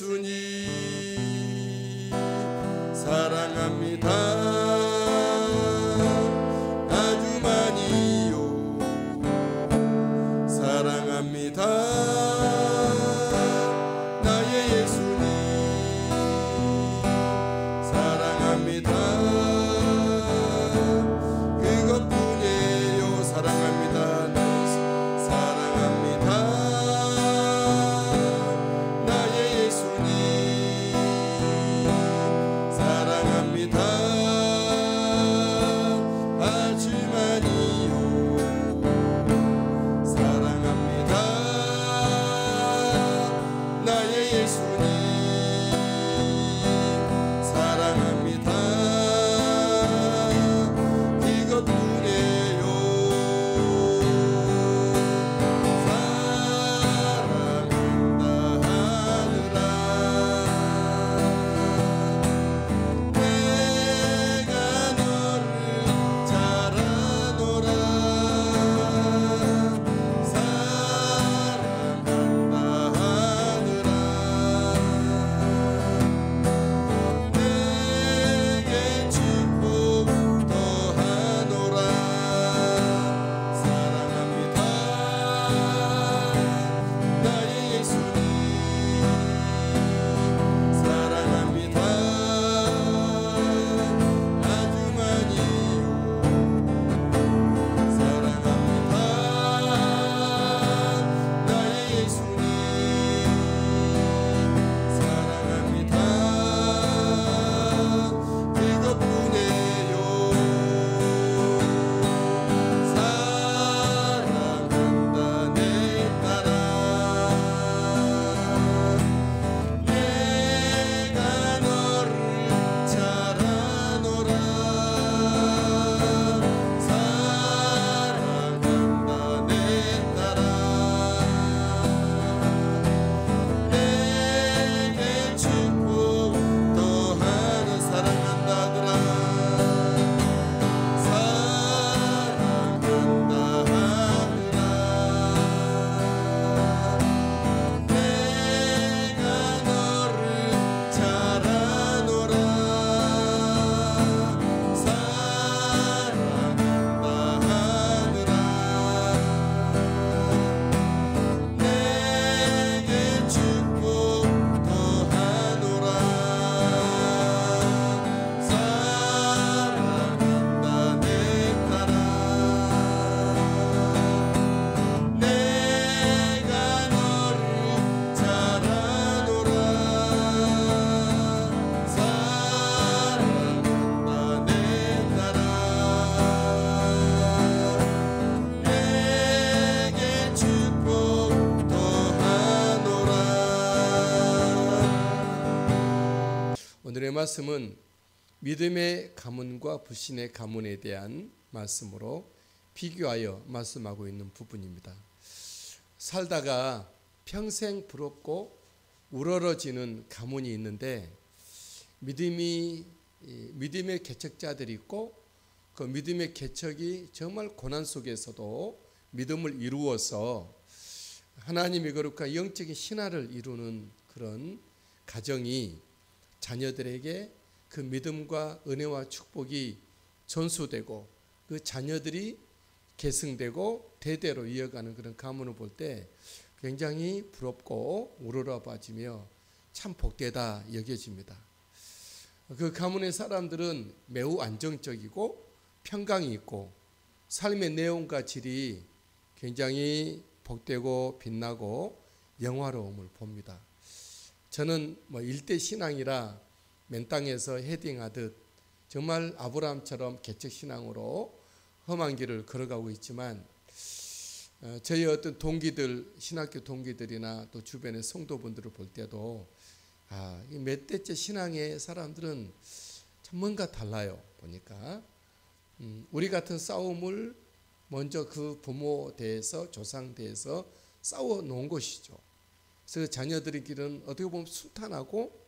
예수님 사랑합니다. 아주 많이요 사랑합니다. 나의 예수님 사랑합니다. 그것뿐이에요. 사랑합니다. 사랑합니다. 나의 예수님 사랑합니다. 아주 많이요 사랑합니다. 나의 예수님 사랑합니다. 이것뿐이에요. 사랑한다 하느라 내가 너를 잘 아노라. 사랑한다 하느라 내게 축복 더하노라. 사랑합니다. 나의 예수님 사랑합니다. 아주 많이요 사랑합니다. 나의 예수님 사랑합니다. 그것뿐이에요. 사랑한다 내 딸아. 내가 너를 잘 아노라. 사랑한다 내 딸아. 내게 축복 더하는 사랑한다 아들아. 사랑한다 하느라 내가 너를 잘 아노라. 사랑한다 하느라 내게 축복 더하노라. 사랑한다 내 딸아. 내가 너를 잘 아노라. 사랑한다 내 딸아. 내게 축복 더하노라. 오늘의 말씀은 믿음의 가문과 불신의 가문에 대한 말씀으로 비교하여 말씀하고 있는 부분입니다. 살다가 평생 부럽고 우러러지는 가문이 있는데 믿음의 개척자들이 있고 그 믿음의 개척이 정말 고난 속에서도 믿음을 이루어서 하나님의 거룩한 영적인 신화를 이루는 그런 가정이 자녀들에게 그 믿음과 은혜와 축복이 전수되고 그 자녀들이 계승되고 대대로 이어가는 그런 가문을 볼 때 굉장히 부럽고 우러러봐지며 참 복되다 여겨집니다. 그 가문의 사람들은 매우 안정적이고 평강이 있고 삶의 내용과 질이 굉장히 복되고 빛나고 영화로움을 봅니다. 저는 일대 신앙이라 맨 땅에서 헤딩하듯 정말 아브라함처럼 개척신앙으로 험한 길을 걸어가고 있지만 저희 어떤 동기들, 신학교 동기들이나 또 주변의 성도분들을 볼 때도 이 몇 대째 신앙의 사람들은 참 뭔가 달라요. 보니까 우리 같은 싸움을 먼저 그 부모 대해서 조상 대해서 싸워 놓은 것이죠. 그래서 자녀들의 길은 어떻게 보면 순탄하고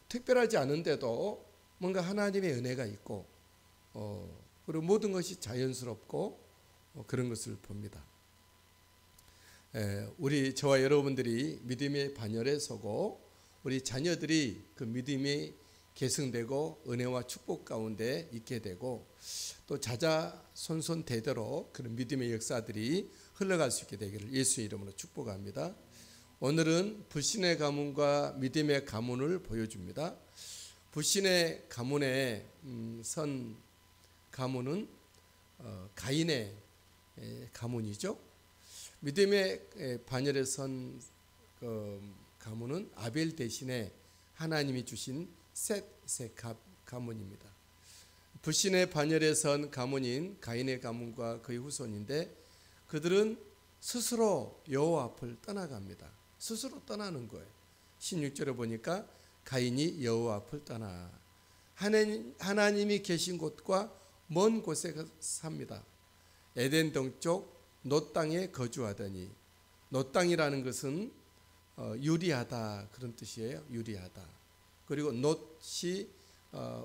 특별하지 않은데도 뭔가 하나님의 은혜가 있고 그리고 모든 것이 자연스럽고 그런 것을 봅니다. 우리 저와 여러분들이 믿음의 반열에 서고 우리 자녀들이 그 믿음이 계승되고 은혜와 축복 가운데 있게 되고 또 자자손손 대대로 그런 믿음의 역사들이 흘러갈 수 있게 되기를 예수의 이름으로 축복합니다. 오늘은 불신의 가문과 믿음의 가문을 보여줍니다. 불신의 가문의 선 가문은 가인의 가문이죠. 믿음의 반열에 선 가문은 아벨 대신에 하나님이 주신 셋의 가문입니다. 불신의 반열에 선 가문인 가인의 가문과 그의 후손인데 그들은 스스로 여호와 앞을 떠나갑니다. 스스로 떠나는 거예요. 16절에 보니까 가인이 여호와 앞을 떠나 하나님이 계신 곳과 먼 곳에 삽니다. 에덴 동쪽 놋 땅에 거주하더니 놋 땅이라는 것은 유리하다 그런 뜻이에요. 유리하다. 그리고 놋이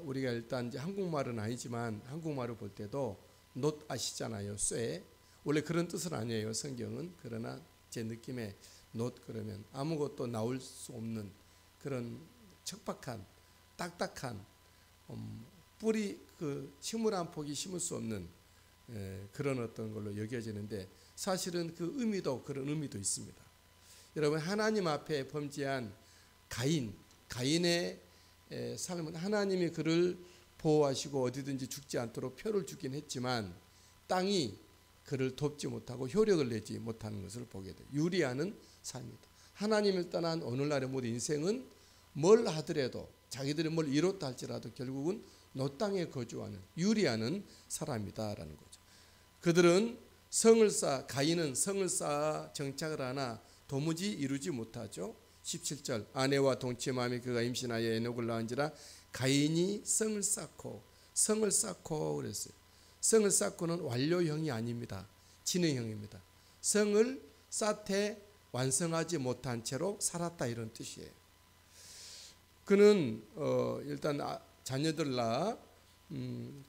우리가 일단 이제 한국말은 아니지만 한국말을 볼 때도 놋 아시잖아요. 쇠. 원래 그런 뜻은 아니에요. 성경은. 그러나 제 느낌에 놋 그러면 아무것도 나올 수 없는 그런 척박한 딱딱한 뿌리 그 식물 한 폭이 심을 수 없는 그런 어떤 걸로 여겨지는데 사실은 그 의미도 그런 의미도 있습니다. 여러분 하나님 앞에 범죄한 가인의 삶은 하나님이 그를 보호하시고 어디든지 죽지 않도록 표를 주긴 했지만 땅이 그를 돕지 못하고 효력을 내지 못하는 것을 보게 돼요. 유리하는 삶이다. 하나님을 떠난 오늘날의 모든 인생은 뭘 하더라도 자기들이 뭘 이뤘다 할지라도 결국은 놋 땅에 거주하는 유리하는 사람이다라는 거죠. 그들은 가인은 성을 쌓아 정착을 하나 도무지 이루지 못하죠. 17절 아내와 동침함이 그가 임신하여 에녹을 낳은지라 가인이 성을 쌓고 그랬어요. 성을 쌓고는 완료형이 아닙니다. 진행형입니다. 성을 쌓되 완성하지 못한 채로 살았다 이런 뜻이에요. 그는 일단 자녀들 낳아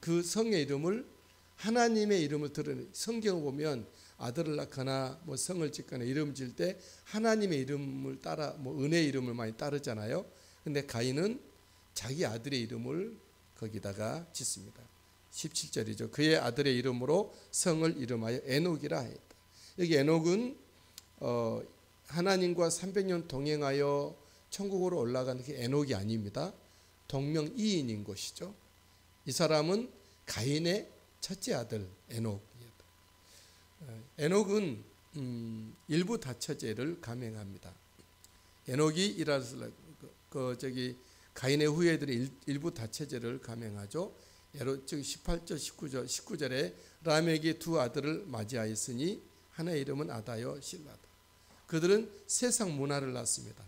그 성의 이름을 하나님의 이름을 들은 성경을 보면 아들을 낳거나 뭐 성을 짓거나 이름 질 때 하나님의 이름을 따라 뭐 은혜의 이름을 많이 따르잖아요. 근데 가인은 자기 아들의 이름을 거기다가 짓습니다. 17절이죠. 그의 아들의 이름으로 성을 이름하여 에녹이라 했다. 여기 에녹은 하나님과 300년 동행하여 천국으로 올라간 그 에녹이 아닙니다. 동명이인인 것이죠. 이 사람은 가인의 첫째 아들 에녹이었다. 에녹은 일부 다처제를 감행합니다. 에녹이 일어서 가인의 후예들이 일부 다처제를 감행하죠. 즉 18절 19절에 라멕이 두 아들을 맞이하였으니 하나의 이름은 아다요 실라다. 그들은 세상 문화를 낳습니다.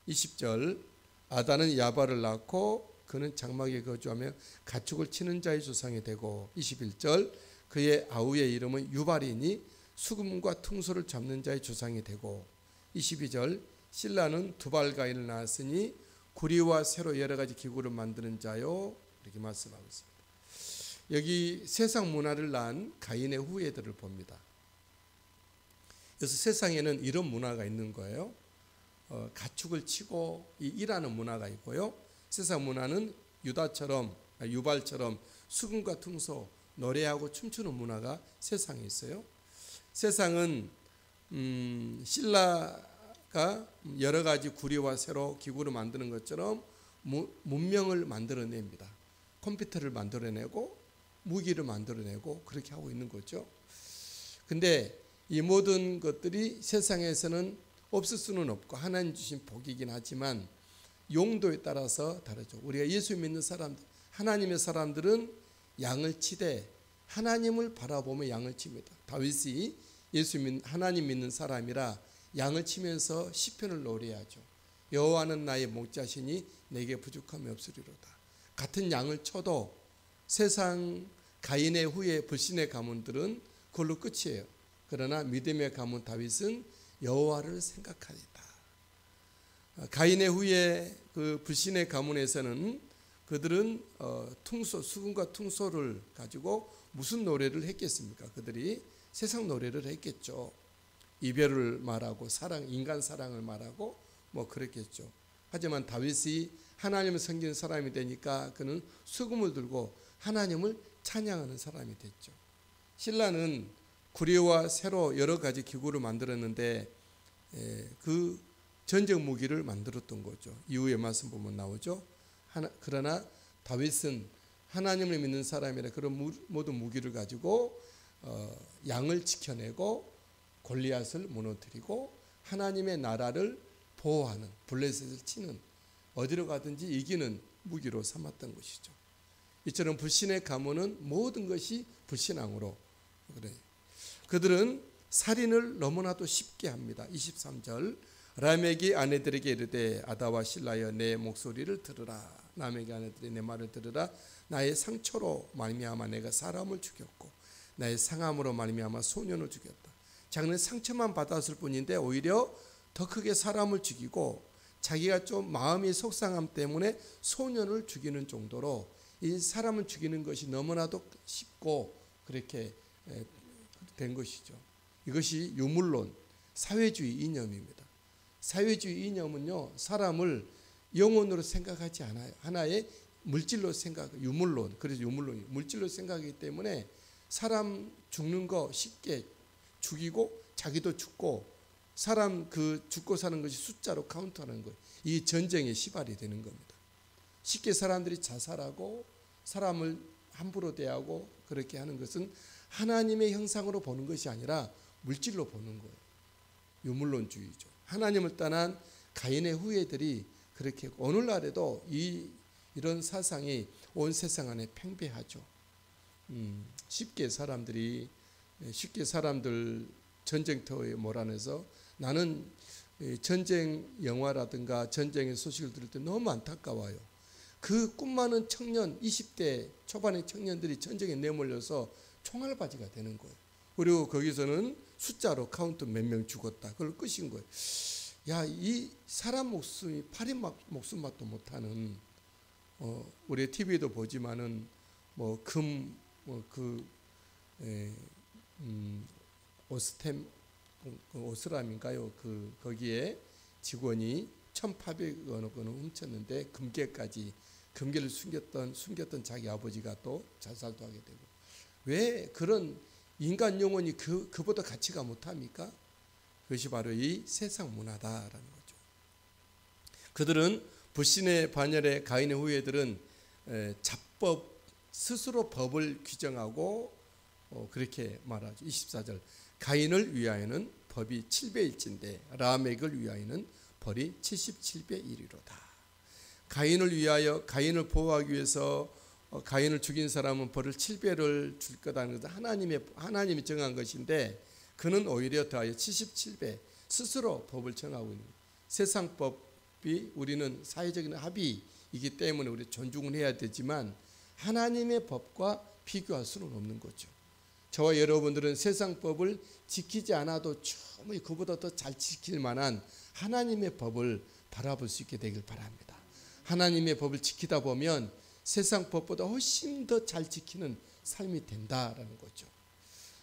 20절 아다는 야발을 낳고 그는 장막에 거주하며 가축을 치는 자의 조상이 되고 21절 그의 아우의 이름은 유발이니 수금과 퉁소를 잡는 자의 조상이 되고 22절 실라는 두발가인을 낳았으니 구리와 쇠로 여러 가지 기구를 만드는 자요 이렇게 말씀하고 있습니다. 여기 세상 문화를 낳은 가인의 후예들을 봅니다. 그래서 세상에는 이런 문화가 있는 거예요. 가축을 치고 일하는 문화가 있고요. 세상 문화는 유발처럼 수금과 퉁소 노래하고 춤추는 문화가 세상에 있어요. 세상은 신라가 여러 가지 구리와 쇠로 기구를 만드는 것처럼 문명을 만들어냅니다. 컴퓨터를 만들어내고 무기를 만들어내고 그렇게 하고 있는 거죠. 근데 이 모든 것들이 세상에서는 없을 수는 없고 하나님 주신 복이긴 하지만 용도에 따라서 다르죠. 우리가 예수 믿는 사람들, 하나님의 사람들은 양을 치되 하나님을 바라보며 양을 칩니다. 다윗이 하나님 믿는 사람이라 양을 치면서 시편을 노래하죠. 여호와는 나의 목자시니 내게 부족함이 없으리로다. 같은 양을 쳐도 세상 가인의 후에 불신의 가문들은 그걸로 끝이에요. 그러나 믿음의 가문 다윗은 여호와를 생각하리다. 가인의 후에 그 불신의 가문에서는 그들은 수금과 퉁소를 가지고 무슨 노래를 했겠습니까? 그들이 세상 노래를 했겠죠. 이별을 말하고 인간 사랑을 말하고 뭐 그랬겠죠. 하지만 다윗이 하나님을 섬기는 사람이 되니까 그는 수금을 들고 하나님을 찬양하는 사람이 됐죠. 신라는 구리와 쇠로 여러 가지 기구를 만들었는데 그 전쟁 무기를 만들었던 거죠. 이후의 말씀 보면 나오죠. 그러나 다윗은 하나님을 믿는 사람이라 그런 모든 무기를 가지고 양을 지켜내고 골리앗을 무너뜨리고 하나님의 나라를 보호하는, 블레셋을 치는, 어디로 가든지 이기는 무기로 삼았던 것이죠. 이처럼 불신의 가문은 모든 것이 불신앙으로 그래. 그들은 살인을 너무나도 쉽게 합니다. 23절 라멕이 아내들에게 이르되 아다와 실라여 내 목소리를 들으라. 라멕의 아내들이 내 말을 들으라. 나의 상처로 말미암아 내가 사람을 죽였고 나의 상함으로 말미암아 소년을 죽였다. 자기는 상처만 받았을 뿐인데 오히려 더 크게 사람을 죽이고 자기가 좀 마음이 속상함 때문에 소년을 죽이는 정도로 이 사람을 죽이는 것이 너무나도 쉽고 그렇게 된 것이죠. 이것이 유물론, 사회주의 이념입니다. 사회주의 이념은요, 사람을 영혼으로 생각하지 않아요. 하나의 물질로 유물론, 그래서 유물론이 물질로 생각하기 때문에 사람 죽는 거 쉽게 죽이고 자기도 죽고 사람 그 죽고 사는 것이 숫자로 카운트하는 거예요. 이 전쟁의 시발이 되는 겁니다. 쉽게 사람들이 자살하고 사람을 함부로 대하고 그렇게 하는 것은 하나님의 형상으로 보는 것이 아니라 물질로 보는 거예요. 유물론주의죠. 하나님을 떠난 가인의 후예들이 그렇게 오늘날에도 이런 사상이 온 세상 안에 팽배하죠. 쉽게 사람들 전쟁터에 몰아내서 나는 전쟁 영화라든가 전쟁의 소식을 들을 때 너무 안타까워요. 그 꿈 많은 청년, 20대 초반의 청년들이 전쟁에 내몰려서 총알바지가 되는 거예요. 그리고 거기서는 숫자로 카운트 몇 명 죽었다. 그걸 끝인 거예요. 야, 이 사람 목숨이 파리 목숨맛도 못하는 우리 TV에도 보지만은 오스람인가요? 거기에 직원이 1,800원 훔쳤는데 금괴를 숨겼던 자기 아버지가 또 자살도 하게 되고 왜 그런 인간 영혼이 그보다 가치가 못합니까? 그것이 바로 이 세상 문화다라는 거죠. 그들은 불신의 반열에 가인의 후예들은 자법 스스로 법을 규정하고 그렇게 말하죠. 24절 가인을 위하여는 법이 7배일진데 라멕을 위하여는 벌이 77배 1이로다. 가인을 위하여 가인을 보호하기 위해서 가인을 죽인 사람은 벌을 7배를 줄 거다는 것은 하나님이 정한 것인데 그는 오히려 더하여 77배 스스로 법을 정하고 있는 거예요. 세상 법이 우리는 사회적인 합의이기 때문에 우리 존중을 해야 되지만 하나님의 법과 비교할 수는 없는 거죠. 저와 여러분들은 세상 법을 지키지 않아도 충분히 그보다 더 잘 지킬 만한 하나님의 법을 바라볼 수 있게 되길 바랍니다. 하나님의 법을 지키다 보면 세상 법보다 훨씬 더 잘 지키는 삶이 된다라는 거죠.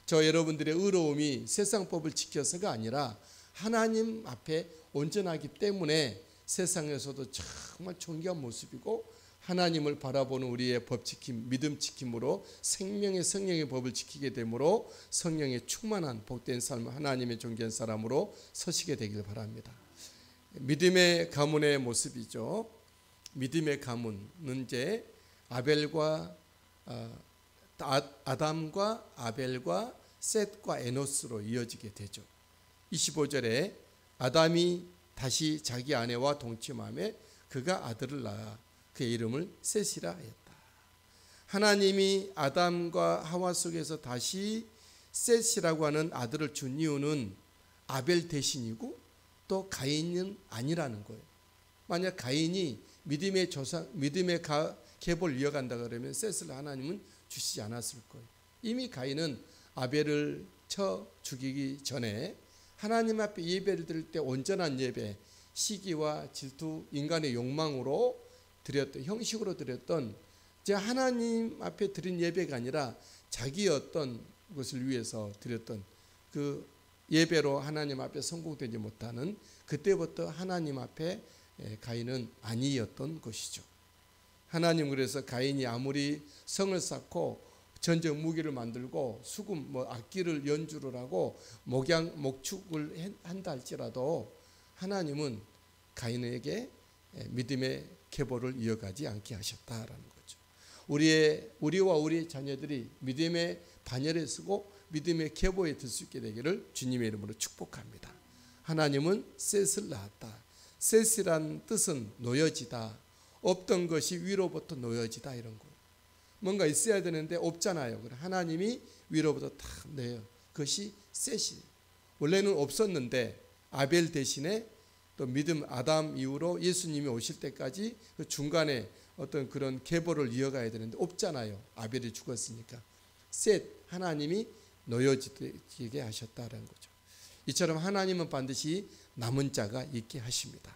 저 여러분들의 의로움이 세상 법을 지켜서가 아니라 하나님 앞에 온전하기 때문에 세상에서도 정말 존귀한 모습이고 하나님을 바라보는 우리의 법 지킴, 믿음 지킴으로 생명의 성령의 법을 지키게 되므로 성령의 충만한 복된 삶, 하나님의 존귀한 사람으로 서시게 되길 바랍니다. 믿음의 가문의 모습이죠. 믿음의 가문은 이제 아담과 아벨과 셋과 에노스로 이어지게 되죠. 25절에 아담이 다시 자기 아내와 동침하며 그가 아들을 낳아 그의 이름을 셋이라 하였다. 하나님이 아담과 하와 속에서 다시 셋이라고 하는 아들을 준 이유는 아벨 대신이고 또 가인은 아니라는 거예요. 만약 가인이 믿음의 계보를 이어간다 그러면 셋을 하나님은 주시지 않았을 거예요. 이미 가인은 아벨을 쳐 죽이기 전에 하나님 앞에 예배를 드릴 때 온전한 예배, 시기와 질투, 인간의 욕망으로 드렸던 형식으로 드렸던 이제 하나님 앞에 드린 예배가 아니라 자기의 어떤 것을 위해서 드렸던 그 예배로 하나님 앞에 성공되지 못하는 그때부터 하나님 앞에 가인은 아니었던 것이죠. 하나님 그래서 가인이 아무리 성을 쌓고 전쟁 무기를 만들고 수금 악기를 연주를 하고 목축을 한다 할지라도 하나님은 가인에게 믿음의 계보를 이어가지 않게 하셨다라는 거죠. 우리와 우리의 자녀들이 믿음의 반열에 서고 믿음의 계보에 들 수 있게 되기를 주님의 이름으로 축복합니다. 하나님은 셋을 낳았다. 셋이란 뜻은 놓여지다. 없던 것이 위로부터 놓여지다 이런 거예요. 뭔가 있어야 되는데 없잖아요. 그래 하나님이 위로부터 탁 내요. 그것이 셋이에요. 원래는 없었는데 아벨 대신에 또 믿음 아담 이후로 예수님이 오실 때까지 그 중간에 어떤 그런 계보를 이어가야 되는데 없잖아요. 아벨이 죽었으니까. 셋 하나님이 놓여지게 하셨다는 거죠. 이처럼 하나님은 반드시 남은 자가 있게 하십니다.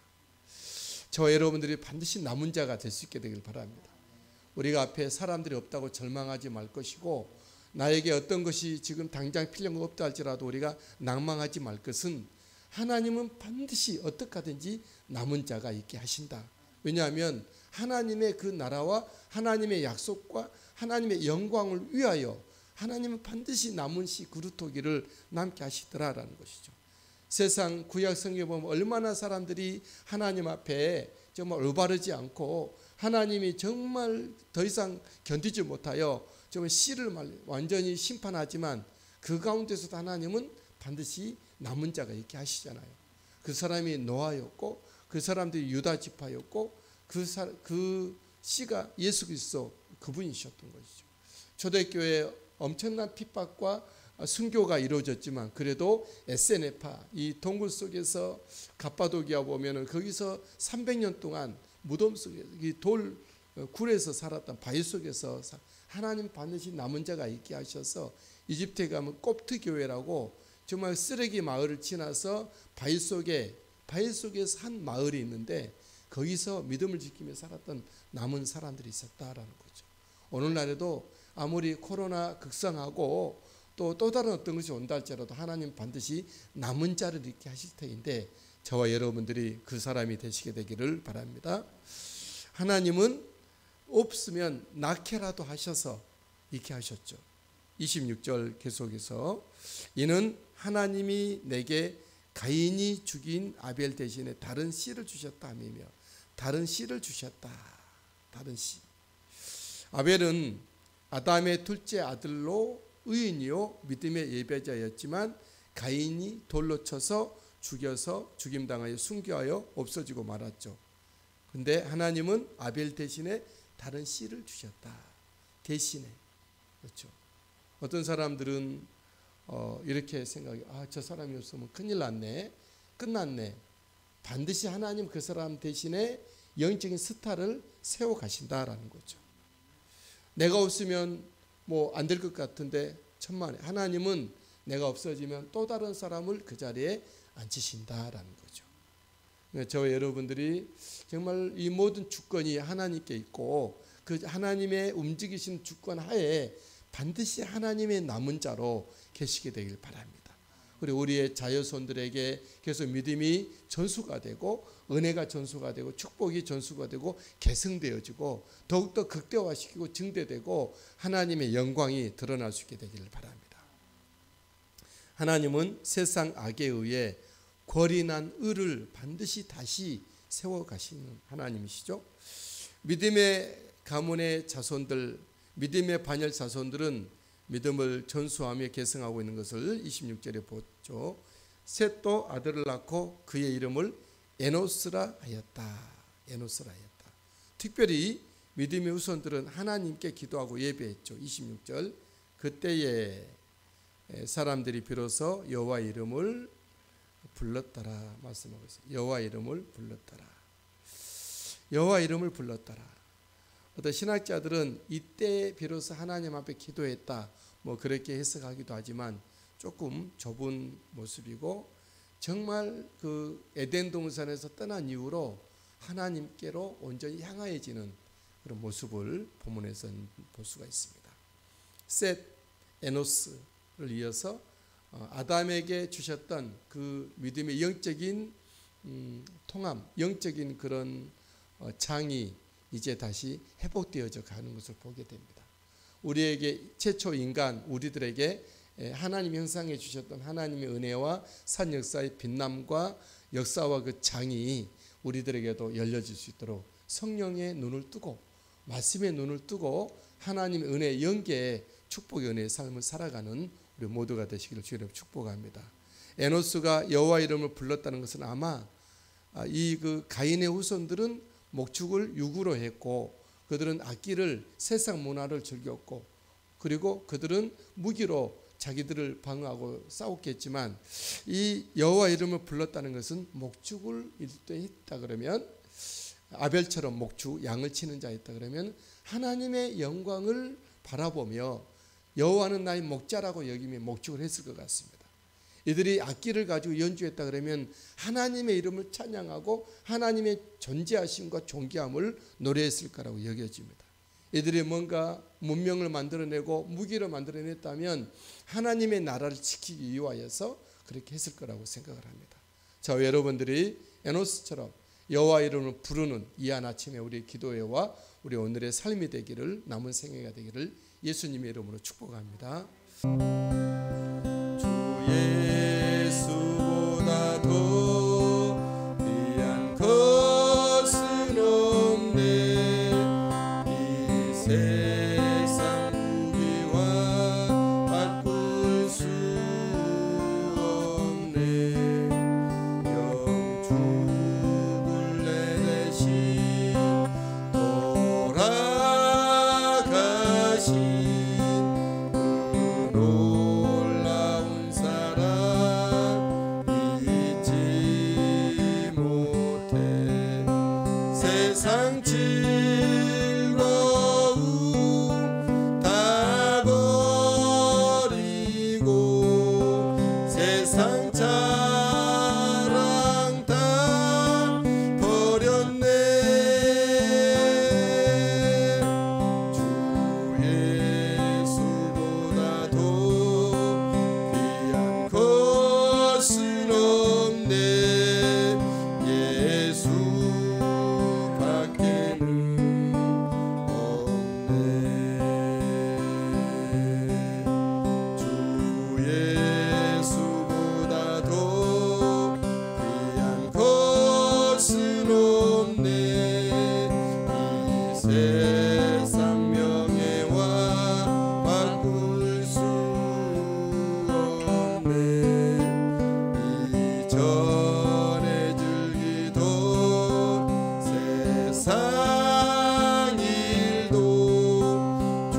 저 여러분들이 반드시 남은 자가 될 수 있게 되길 바랍니다. 우리가 앞에 사람들이 없다고 절망하지 말 것이고 나에게 어떤 것이 지금 당장 필요한 거 없다 할지라도 우리가 낭망하지 말 것은 하나님은 반드시 어떻게 하든지 남은 자가 있게 하신다. 왜냐하면 하나님의 그 나라와 하나님의 약속과 하나님의 영광을 위하여 하나님은 반드시 남은 씨 그루터기를 남게 하시더라라는 것이죠. 세상 구약 성경에 보면 얼마나 사람들이 하나님 앞에 정말 올바르지 않고 하나님이 정말 더 이상 견디지 못하여 정말 씨를 완전히 심판하지만 그 가운데서도 하나님은 반드시 남은 자가 있게 하시잖아요. 그 사람이 노아였고 그 사람들이 유다 지파였고 그 씨가 예수 그리스도 그분이셨던 것이죠. 초대교회에 엄청난 핍박과 순교가 이루어졌지만 그래도 에세네파 이 동굴 속에서 갑바도기아 보면은 거기서 300년 동안 무덤 속에 이 돌 굴에서 살았던 바위 속에서 하나님 반드시 남은 자가 있게 하셔서 이집트에 가면 꼽트 교회라고 정말 쓰레기 마을을 지나서 바위 속에서 한 마을이 있는데 거기서 믿음을 지키며 살았던 남은 사람들이 있었다라는 거죠. 오늘날에도 아무리 코로나 극성하고 또 다른 어떤 것이 온다 할지라도 하나님 반드시 남은 자를 있게 하실 터인데 저와 여러분들이 그 사람이 되시게 되기를 바랍니다. 하나님은 없으면 낳게라도 하셔서 있게 하셨죠. 26절 계속해서 이는 하나님이 내게 가인이 죽인 아벨 대신에 다른 씨를 주셨다 하며 다른 씨를 주셨다. 다른 씨. 아벨은 아담의 둘째 아들로 의인이요 믿음의 예배자였지만 가인이 돌로 쳐서 죽여서 죽임당하여 순교하여 없어지고 말았죠. 근데 하나님은 아벨 대신에 다른 씨를 주셨다. 대신에. 그렇죠. 어떤 사람들은 이렇게 생각해요. 저 사람이 없으면 큰일 났네. 끝났네. 반드시 하나님 그 사람 대신에 영적인 스타를 세워 가신다라는 거죠. 내가 없으면 안 될 것 같은데 천만에 하나님은 내가 없어지면 또 다른 사람을 그 자리에 앉히신다라는 거죠. 저와 여러분들이 정말 이 모든 주권이 하나님께 있고 그 하나님의 움직이신 주권 하에 반드시 하나님의 남은 자로 계시게 되길 바랍니다. 그리고 우리의 자녀손들에게 계속 믿음이 전수가 되고 은혜가 전수가 되고 축복이 전수가 되고 계승되어지고 더욱더 극대화시키고 증대되고 하나님의 영광이 드러날 수 있게 되기를 바랍니다. 하나님은 세상 악에 의해 궐이 난 을을 반드시 다시 세워가시는 하나님이시죠. 믿음의 가문의 자손들, 믿음의 반열 자손들은 믿음을 전수하며 계승하고 있는 것을 26절에 보죠. 셋도 아들을 낳고 그의 이름을 에노스라 하였다. 에노스라 하였다. 특별히 믿음의 후손들은 하나님께 기도하고 예배했죠. 26절 그때에 사람들이 비로소 여호와 이름을 불렀더라 말씀하고 있어요. 여호와 이름을 불렀더라. 여호와 이름을 불렀더라. 어떤 신학자들은 이때 비로소 하나님 앞에 기도했다 그렇게 해석하기도 하지만 조금 좁은 모습이고 정말 그 에덴 동산에서 떠난 이후로 하나님께로 온전히 향하여지는 그런 모습을 본문에서는 볼 수가 있습니다. 셋, 에노스를 이어서 아담에게 주셨던 그 믿음의 영적인 통함, 영적인 그런 장이 이제 다시 회복되어져 가는 것을 보게 됩니다. 우리에게 최초 인간 우리들에게 하나님 형상해 주셨던 하나님의 은혜와 산 역사의 빛남과 역사와 그 장이 우리들에게도 열려질 수 있도록 성령의 눈을 뜨고 말씀의 눈을 뜨고 하나님의 은혜 영계의 축복의 은혜의 삶을 살아가는 우리 모두가 되시기를 주님 축복합니다. 에노스가 여호와 이름을 불렀다는 것은 아마 이 그 가인의 후손들은 목축을 유구로 했고 그들은 악기를 세상 문화를 즐겼고 그리고 그들은 무기로 자기들을 방어하고 싸웠겠지만 이 여호와 이름을 불렀다는 것은 목축을 일도했다 그러면 아벨처럼 목축 양을 치는 자였다 그러면 하나님의 영광을 바라보며 여호와는 나의 목자라고 여기며 목축을 했을 것 같습니다. 이들이 악기를 가지고 연주했다 그러면 하나님의 이름을 찬양하고 하나님의 존재하심과 존귀함을 노래했을 거라고 여겨집니다. 이들이 뭔가 문명을 만들어내고 무기를 만들어냈다면 하나님의 나라를 지키기 위하여서 그렇게 했을 거라고 생각을 합니다. 자, 여러분들이 에노스처럼 여호와 이름을 부르는 이 한 아침에 우리의 기도회와 우리 오늘의 삶이 되기를 남은 생애가 되기를 예수님의 이름으로 축복합니다. 예수보다 더 귀한 것은 없네. 이 세상 무기와 바꿀 수 없네. 영죽을 내 대신 돌아가신 세상 즐거움 다 버리고 세상 자랑 다 버렸네. 주 예수보다 더 귀한 것은 없네. 예수 세상 명예와 바꿀 수 없네. 이전에 즐기던 세상 일도 주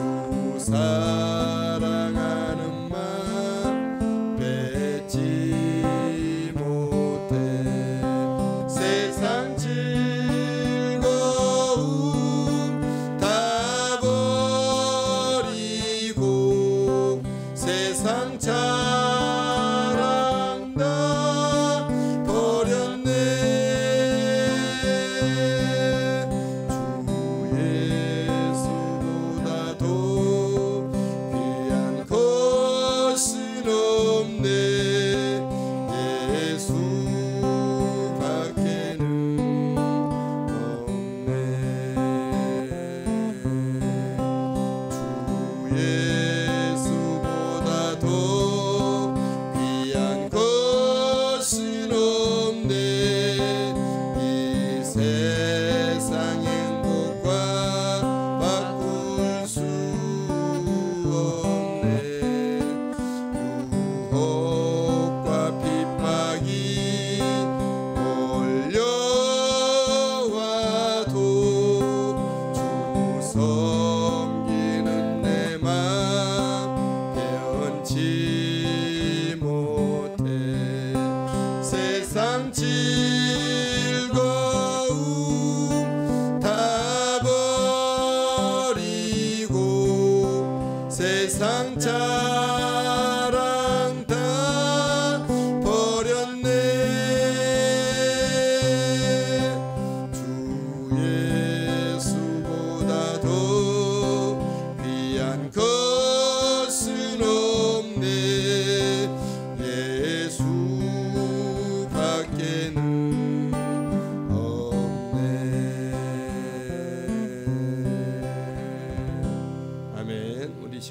사랑하는 맘 뺏지 못해. 세상 즐거움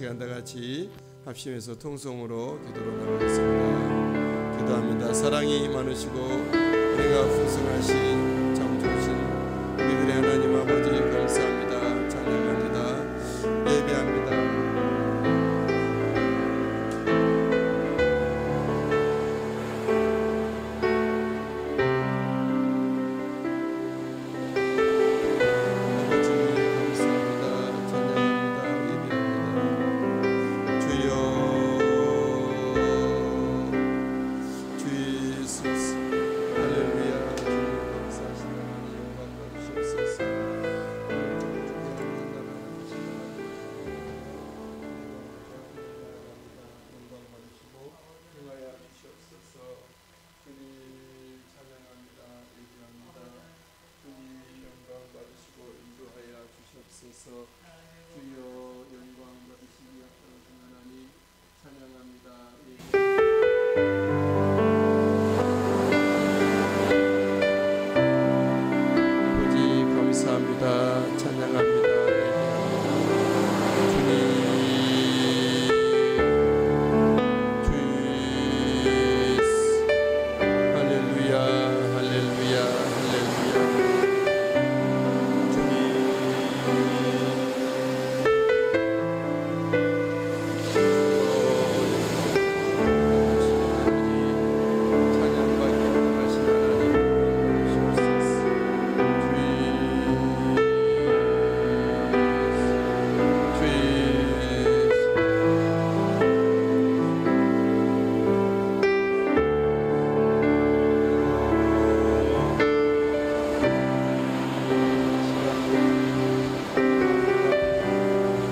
시간 다 같이 합심해서 통성으로 기도로 나가겠습니다. 기도합니다. 사랑이 많으시고 은혜가 풍성하신 참 좋으신 우리들의 하나님 아버지 감사합니다. 찬양합니다. 예배합니다. 주여 영광 받으시기 하나님 찬양합니다. 아버지 감사합니다. 찬양합니다.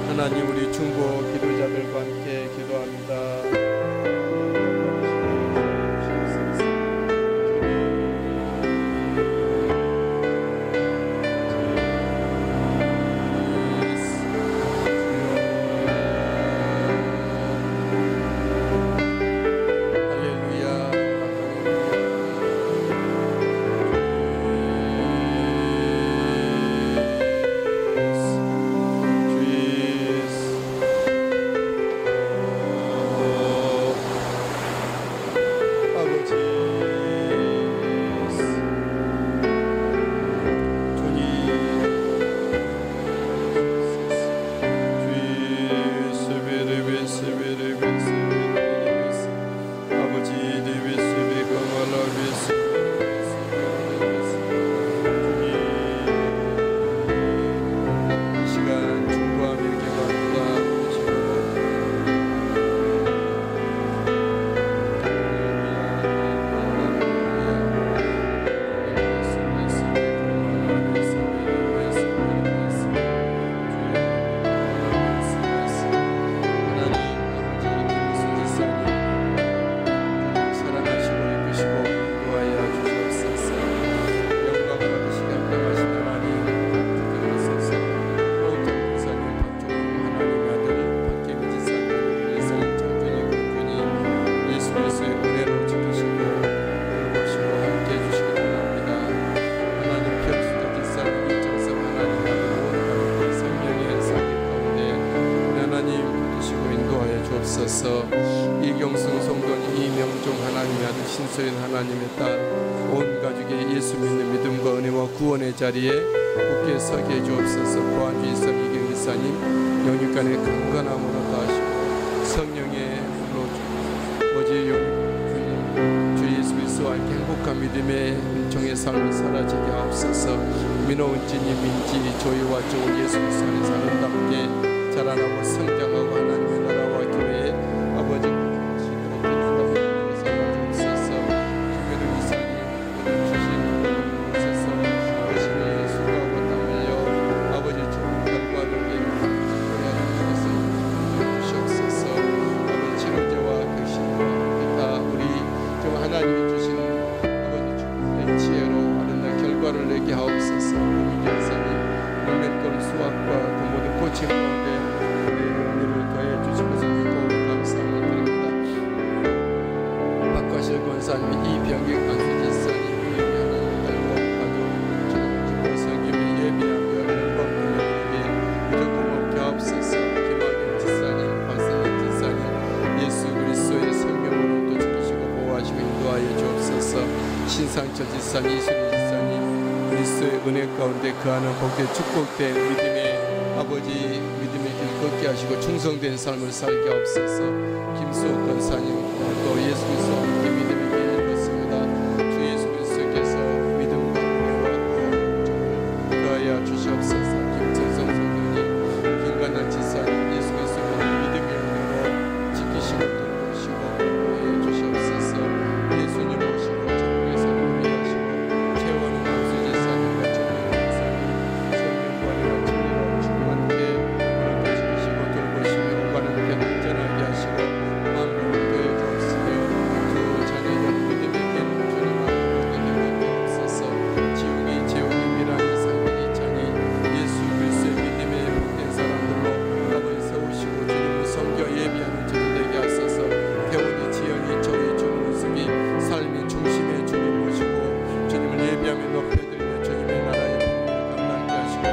하나님 우리 중보 기도자들과 함께 기도합니다. 이경승 성도님, 이명종 하나님의 아들, 신소연 하나님의 딸, 온 가족의 예수 믿는 믿음과 은혜와 구원의 자리에 굳게 서게 해주옵소서. 보안 주인사 이경 이사님 영육간의 강건함으로 다하시고 성령의 불로 주 예수 그리스도와 함께 행복한 믿음의 은총의 삶을 사라지게 하옵소서. 민호은 진이 민지 조이와 좋은 예수 그리스도 안에서 아름답게 자라나고 성장하고 하나님의 나라와 교회에 아버지 하나님이 주신 아버지 지혜로 아름다운 결과를 내게 하옵소서. 우리 교사님 목련꽃 수확과 그 모든 꽃이 가운데 은혜를 더해 주신 것을 믿고 감사함을 드립니다. 박과실 권사님, 이병익 강수지사님, 하나님 딸과 가족 김보성님의 예비하며 영광 드리게 무조건 먹게 하옵소서. 김학영 지사님 집사님, 이수리 집사님 그리스도의 은혜 가운데 거하는 복된 축복된 믿음의 아버지 믿음의 길 걷게 하시고 충성된 삶을 살게 하옵소서. 김수옥 권사님 또 예수 그리스도 함께 믿음의 길 걷습니다. 주 예수 그리스도께서 믿음과 은혜와 거하여 주시옵소서. 김천성 성도님, 김관남 집사님 예수 그리스도 믿음의 은혜로 지키시고 돌보시고 보호해 주시옵소서. 예수님 모시고 천국에서 우리하시고 채원은 박수 집사님과 정명 집사님 성령관이와 진리로 충만케 오늘도 지키시고 돌보시며 오가는 길 안전하게 하시고 만물을 도해 주옵시며 주 자녀들 믿음의 길 주님 앞에 되게 하옵소서. 지웅이 재웅이 미란이 상민이 찬이 예수 그리스도의 믿음의 복된 사람들로 아버지 세우시고 주님을 섬겨 예비하는 저들 되게 하소서. 태원이 지영이 정의 준우승이 삶의 중심에 주님 모시고 주님을 예비하며 높여드리며 주님의 나라의 복음을 감당하게 하시고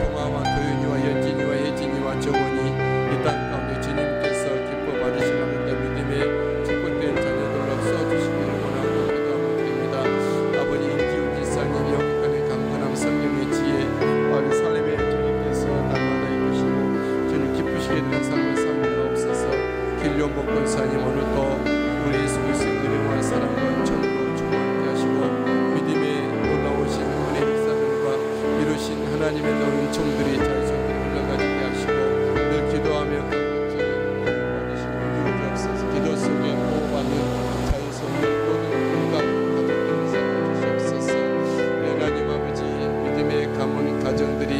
동아와 도윤이와 연진이와 혜진이와 정원이 이 땅 가운데 주님께서 기뻐 받으시라는 믿음의 축복된 자녀들로 써주시기를 원하고 기도하고 드립니다. 아버지 임지훈 집사님 영육간의 강건함 성령의 지혜 아버지 삶에 주님께서 날마다 이끄시고 주님 기쁘시게 되는 삶을 살려옵소서. 길련복 권사님 오늘도 우리 예수 그리스도의 은혜와 사랑과 정으로 충만하게 하시고 믿음에 올라오신 은혜 역사들과 이루신 하나님의 놀라운 종들이 자유롭게 흘러가게 하시고 늘 기도하며 간곡히 받으시고 주옵소서. 기도 속에 보호받는 자유성들 모든 건강 가족들 살아주시옵소서. 하나님 아버지 믿음의 가문 가정들이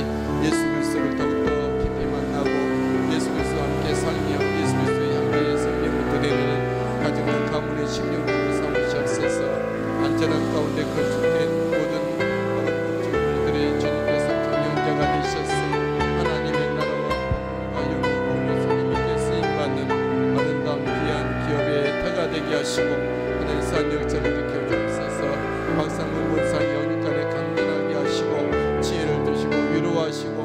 예수 그리스도를 더욱더 깊이 만나고 예수 그리스도와 함께 살며 예수 그리스도의 향기의 생명을 드리는 가정과 가문의 신령으로 삼으시옵소서. 안전한 가운데 건축된 모든 건축물들이 주님께서 경영자가 되셨으니 하나님의 나라와 복음과 영광을 주님께 쓰임받는 아름다운 귀한 기업의 터가 되게 하시고 하나님 산 역사를 일으켜 주옵소서. 박상문 권사 영육간에 강건하게 하시고 지혜를 주시고 위로하시고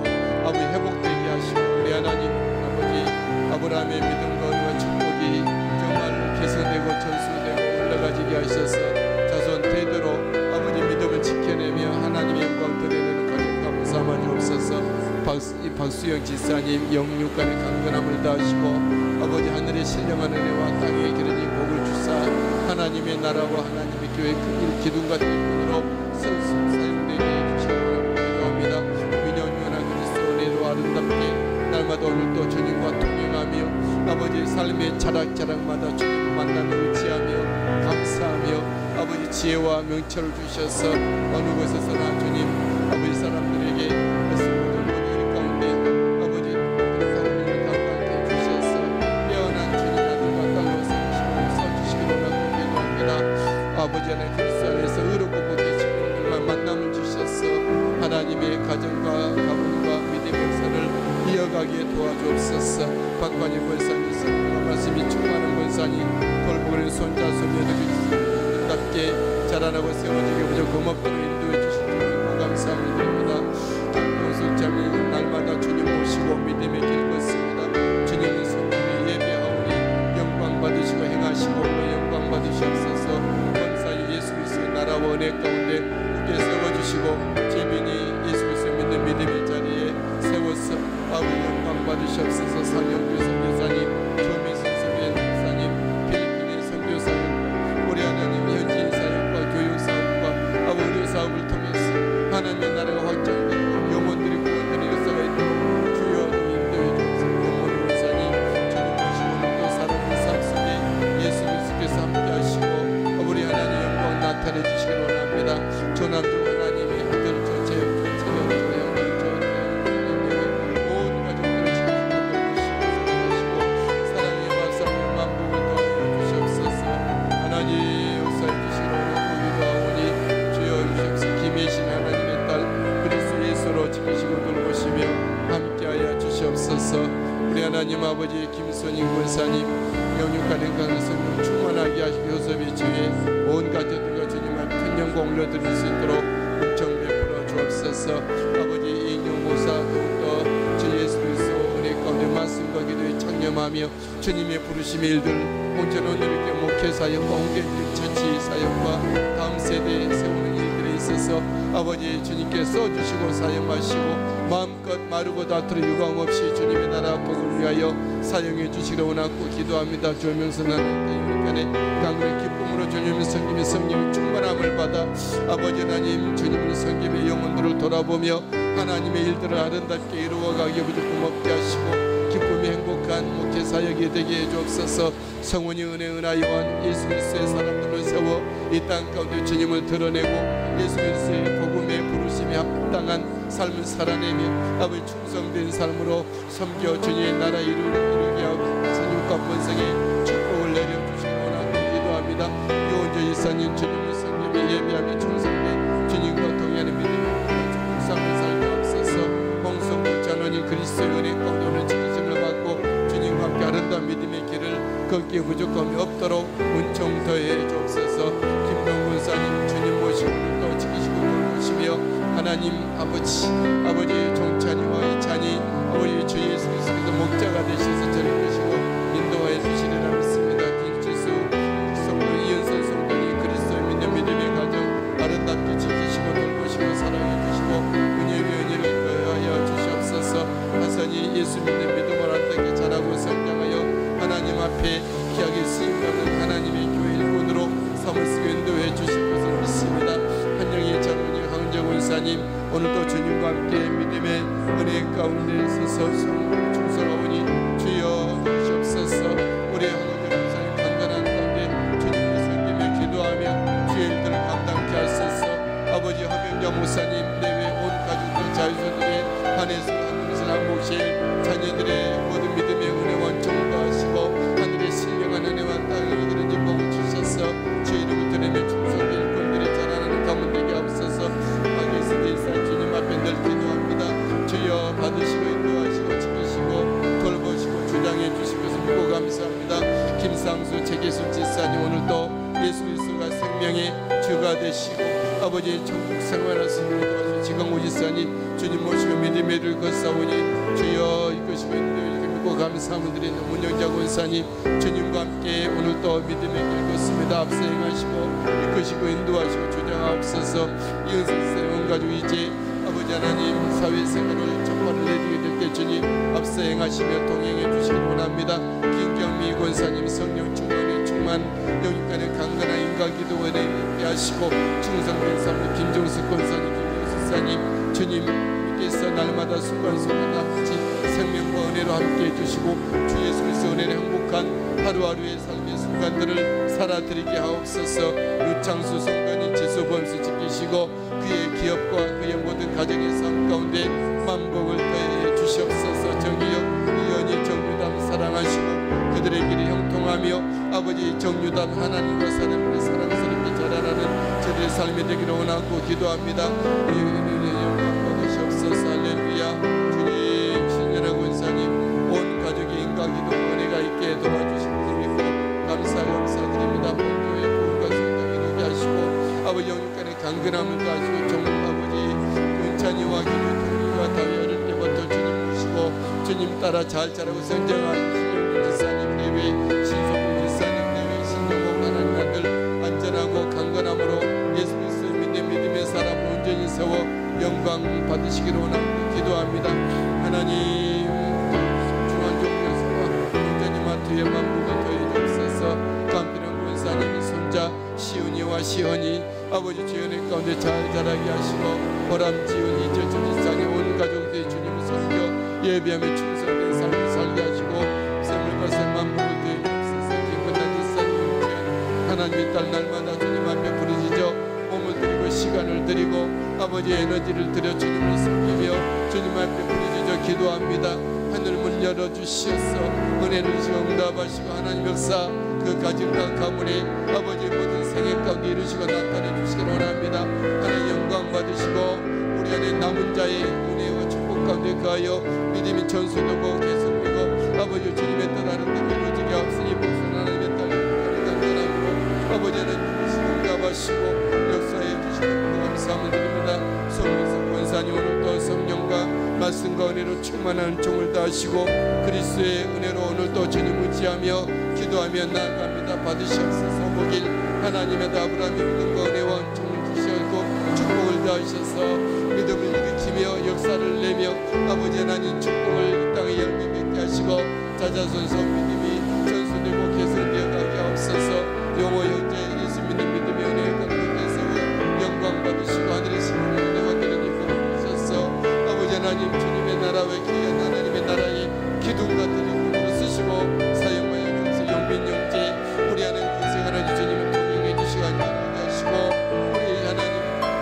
아버지 회복되게 하시고 우리 하나님 아버지 아브라함의 믿음과 은혜와 축복이 정말 개선되고 전수되고 올라가지게 하셔서 자손 대대로 아버지 믿음을 지켜내며 하나님의 영광을 드러내는 가정 가문 삼아 주옵소서. 박수영 집사님 영육간의 강건함을 다하시고 아버지 하늘의 신령한 은혜와 땅에 기르는 복을 주사 하나님의 나라와 하나님의 교회 큰 기둥 같은 분으로 사용되게 해주시고 기도합니다. 위대한 그리스도 은혜로 아름답게 날마다 오늘도 주님과 동행하며 아버지 삶의 자락자락마다 주님을 만나며 의지하며 감사하며 아버지 지혜와 명철을 주셔서 어느 곳에서나 주님 아버지 사람들에게 말씀을 모든 일 가운데 아버지 사람을 감당해 주셔서 깨어난 주님 아들과 딸로 써주시기로 하고 기도합니다. 아버지 하나님 그리스도 안에서 의롭고 복된 신령들과 만남을 주셔서 하나님의 가정과 가문과 믿음의 역사를 이어가기에 도와주옵소서. 박관희 권사님 성령과 말씀이 충만한 권사님 돌보는 손자 손녀들이 답게 자라나고 세워지게 무조 고맙도록 인도해 주신 주님 감사함을 드립니다. 영숙자매 날마다 주님 모시고 믿음의 길 걷습니다. 주님은 성령의 예배하오니 영광 받으시고 행하시고 영광 받으시옵소서. 권사님 예수 그리스도의 나라와 은혜 가운데 굳게 세워주시고 재민이 예수 그리스도 믿는 믿음의 자리에 세워서 아버지 영광 받으시옵소서. 상영교 선교사님 조미순 선교사님 필리핀의 선교사님 우리 하나님 현지인 사역과 교육 사업과 아버지 의료 사업을 통해서 하나님의 나라가 확장되고 영혼들이 구원되는 역사가 있도록 주여 인도해 주옵소서. 영혼 권사님 주님 모시고 또 살아가는 삶 속에 예수 그리스도께서 함께 하시고 우리 하나님 영광 나타내 주시기를 원합니다. 조남중 하나님의 아들 전체 우리 하나님 아버지 김선인 권사님 영육간의 강성령 충만하게 하시고 요섭의 주에 온 가족들과 주님 앞에 큰 영광 올려드릴 수 있도록 은총 베풀어 주옵소서. 아버지 이인영 목사 더욱더 주 예수 그리스도 은혜 가운데 말씀과 기도에 창념하며 주님의 부르심의 일들 온전 오늘 이렇게 목회 사역과 홍견 처치 사역과 다음 세대에 세우는 일들에 있어서 아버지 주님께 써주시고 사용하시고 마음껏 마르고 닳도록 유감없이 주님의 나라 복을 위하여 사용해 주시기를 원하고 기도합니다. 조명선 하나님 간에 강력한 기쁨으로 주님의 성김의 성령의 충만함을 받아 아버지 하나님 주님의 성김의 영혼들을 돌아보며 하나님의 일들을 아름답게 이루어가게 고맙게 하시고 기쁨이 행복한 목회 사역이 되게 해주옵소서. 성원이 은혜 은하여한 예수 그리스도의 사람들을 세워 이 땅 가운데 주님을 드러내고 예수 그리스도의 복음의 부르심에 합당한 삶을 살아내며 아버지 충성된 삶으로 섬겨 주님의 나라 이루게 하고 선육과 번성의 축복을 내려주시기 원하고 기도합니다. 유원조 이사님 주님의 성김에 예비하며 충성된 주님과 동행하는 믿음의 삶을 살게 하옵소서. 홍성부 장로님 그리스도의 은혜 가운데 오늘 지키심을 받고 주님과 함께 아름다운 믿음의 길을 걷기에 부족함이 없도록 은총 더해 주옵소서. 김동근 사님 주님 모시고 또 지키시고 돌보시며 하나님 아버지의 종찬이와 이찬이 아버지 주 예수 그리스도 목자가 되셔서 저를 보시고 인도하여 주시리라 믿습니다. 김지수 성도 이은선 성도님 그리스도의 믿는 믿음의 가정 아름답게 지키시고 돌보시고 사랑해 주시고 은혜를 더하여 주시옵소서. 하선이 예수 믿는 믿음을 아름답게 자라고 성장하여 하나님 앞에 귀하게 쓰임받는 하나님의 교회 일꾼으로 삼을 쓰고 인도해 주실 것을 믿습니다. 한영희 장로님 황정 원사님 오늘도 주님과 함께 믿음의 은혜 가운데 서서 충성하오니 주여 주시옵소서. 우리 황정 원사님 강건한 가운데 주님의 성김에 기도하며 주의 일들을 감당케 하소서. 아버지 화병자 목사님 내외 온 가족들 자유소들에 한해서 한 목실 자녀들의 모든 믿음의 은혜와 정도하시고 하늘의 신령한 은혜와 땅을 이기는지 복을 주셔서 주 이름을 드리며 충성의 일꾼들이 자라나는 가문 되게 앞서서 하늘에서 제사 주님 앞에 늘 기도합니다. 주여 받으시고 인도하시고 지키시고 돌보시고 주장해 주신 것을 믿고 감사합니다. 김상수 최계순 지사님 오늘도 예수 그리스도가 생명의 주가 되시고 아버지 천국 생활하시는 도와주시고 지광호 지사님 주님 모시고 믿음의 길 걷사오니 주여 이끄시고 인도해 믿고 감사함을 드리는 문영자 권사님 주님과 함께 오늘도 믿음의 길 걷습니다. 앞서 행하시고 이끄시고 인도하시고 주장하옵소서. 이은선 선생님 온 가족 이제 아버지 하나님 사회생활을 전파를 내리게 될 때 주님 앞서 행하시며 동행해 주시기 원합니다. 김경미 권사님 성령 충만에 충만 영육간의 강건한 인간기도 은혜 하시고 충성된 삶의 김종숙 권사님 김종숙 사님 주님께서 날마다 순간순간 생명과 은혜로 함께 해주시고 주 예수 그리스도 은혜의 행복한 하루하루의 삶의 순간들을 살아드리게 하옵소서. 유창수 성도님 지수범수 지키시고 그의 기업과 그의 모든 가정의 삶 가운데 만복을 더해 주시옵소서. 정의역 이연희 정유담 사랑하시고 그들의 길이 형통하며 아버지 정유담 하나님과 사람들의 사랑스럽게 자라나는 저들의 삶이 되기를 원하고 기도합니다. 영광 받으시옵소서. 할렐루야. 주님 신연한 권사님 온 가족이 인과기도 은혜가 있게 도와주시는 믿고 감사드립니다. 본교회 부흥과 성당 이루게 하시고 아버지 영육간의 강건함을 가지고 아버지 은찬이와 기도통이와 다윗 어릴 때부터 주님 모시고 주님 따라 잘 자라고 성장한 신영준 지사님 내외 신성구 지사님 내외 신영호 하나님 아들 안전하고 강건함으로 예수 그리스도의 믿음의 사람을 온전히 세워 영광 받으시기를 원하고 기도합니다. 하나님 중앙종교에서와 온전히 마트의 만복을 더해 주옵소서. 깜피는 권사님의 손자 시은이와 시헌이 아버지 주연의 가운데 잘 자라게 하시고 보람지은 이철철 지사님 온 가족들이 주님을 섬겨 예비하며 충성된 삶을 살게 하시고 샘물밭의 만복을 더해 주옵소서. 김건단 지사님 하나님의 딸 날마다 주님 앞에 부르짖어 몸을 드리고 시간을 드리고 아버지 에너지를 들여 주님을 섬기며 주님 앞에 부르짖어 기도합니다. 하늘 문 열어주시옵소서. 은혜를 주시고 응답하시고 하나님 역사 그 가정과 가문에 아버지 모든 생애 가운데 이루시고 나타내 주시기 원합니다. 하나님 영광 받으시고 우리 안에 남은 자의 은혜와 축복 가운데 가하여 믿음이 전수되고 계속되고 아버지 주님의 뜻 아름답게 이루어지게 하옵소니 복수는 하나님의 딸 강건함으로 아버지는 응답하시고 역사해 주시는 감사함을 드립니다. 성민석 권사님 오늘도 성령과 말씀과 은혜로 충만한 종을 다하시고 그리스도의 은혜로 오늘도 주님 의지하며 기도하며 나아갑니다. 받으시옵소서. 목일 하나님의 아브라함의 믿음과 은혜와 종을 주시고 축복을 더하셔서 믿음을 일으키며 역사를 내며 아버지 하나님 축복을 이 땅에 열매 맺게 하시고 자자손손 믿음이 전수되고 개선되어 가게 하옵소서. 영호 형제 예수 믿는 믿음의 은혜의 가운데서 영광 받으시고 하늘의 은혜와 그런 일을 주셔서 아버지 하나님 주님의 나라와 귀한 하나님의 나라의 기둥 같은 이름으로 쓰시고 사용하여 주셔서 영민 형제 우리 하나님 인생 하나님 주님을 동행해 주시고 안전하게 하시고 우리 하나님